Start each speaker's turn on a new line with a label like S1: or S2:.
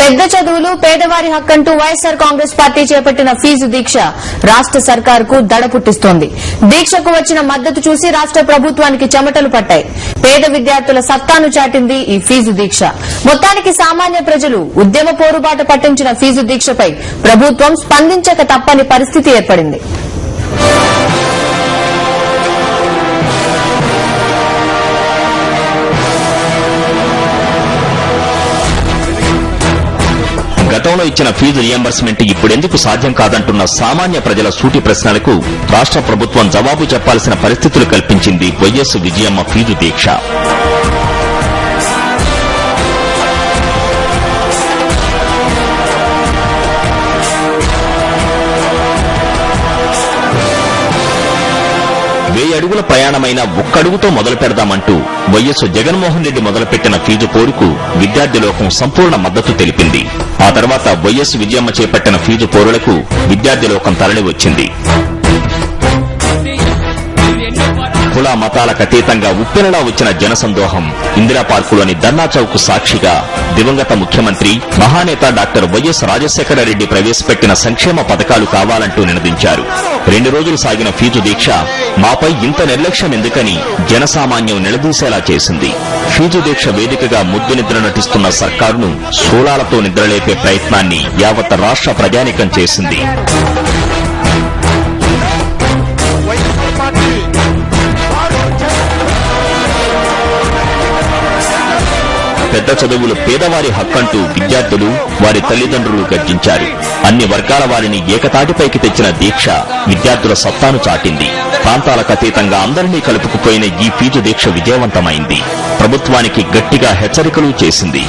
S1: పెద్ద చదువులు పేదవారి హక్కంటూ వైఎస్సార్ కాంగ్రెస్ పార్టీ చేపట్టిన ఫీజు దీక్ష రాష్ట సర్కారుకు దడ పుట్టిస్తోంది. దీక్షకు వచ్చిన మద్దతు చూసి రాష్ట ప్రభుత్వానికి చెమటలు పట్టాయి. పేద విద్యార్థుల సత్తాను చాటింది ఈ ఫీజు దీక్ష. మొత్తానికి సామాన్య ప్రజలు ఉద్యమ పోరుబాట పట్టించిన ఫీజు దీక్షపై ప్రభుత్వం స్పందించక తప్పని పరిస్థితి ఏర్పడింది.
S2: గతంలో ఇచ్చిన ఫీజు రియంబర్స్మెంట్ ఇప్పుడెందుకు సాధ్యం కాదంటున్న సామాన్య ప్రజల సూటి ప్రశ్నలకు రాష్ట్ర ప్రభుత్వం జవాబు చెప్పాల్సిన పరిస్థితులు కల్పించింది వైఎస్ విజయమ్మ ఫీజు దీక్ష. వెయ్యి అడుగుల ప్రయాణమైన ఒక్కడుగుతో మొదలు పెడదామంటూ వైఎస్ జగన్మోహన్ రెడ్డి మొదలుపెట్టిన ఫీజు పోరుకు విద్యార్థి లోకం సంపూర్ణ మద్దతు తెలిపింది. ఆ తర్వాత వైఎస్ విజయమ్మ చేపట్టిన ఫీజు పోరులకు విద్యార్థి లోకం తరలివచ్చింది. కుల మతాలకు అతీతంగా ఉప్పెనలా వచ్చిన జనసందోహం ఇందిరా పార్కులోని ధర్నా చౌక్ సాక్షిగా దివంగత ముఖ్యమంత్రి మహానేత డాక్టర్ వైఎస్ రాజశేఖర రెడ్డి ప్రవేశపెట్టిన సంక్షేమ పథకాలు కావాలంటూ నినదించారు. 2 రోజులు సాగిన ఫీజు దీక్ష మాపై ఇంత నిర్లక్ష్యం ఎందుకని జనసామాన్యం నిలదీసేలా చేసింది. ఫీజు దీక్ష వేదికగా ముద్దు నిద్ర నటిస్తున్న సర్కారును శూలాలతో నిద్రలేపే ప్రయత్నాన్ని యావత్ రాష్ట్ర ప్రజానీకం చేసింది. పెద్ద చదువులు పేదవారి హక్కంటూ విద్యార్థులు వారి తల్లిదండ్రులు గర్జించారు. అన్ని వర్గాల వారిని ఏకతాటిపైకి తెచ్చిన దీక్ష విద్యార్థుల సత్తాను చాటింది. ప్రాంతాలకు అతీతంగా అందరినీ కలుపుకుపోయిన ఈ ఫీజు దీక్ష విజయవంతమైంది. ప్రభుత్వానికి గట్టిగా హెచ్చరికలు చేసింది.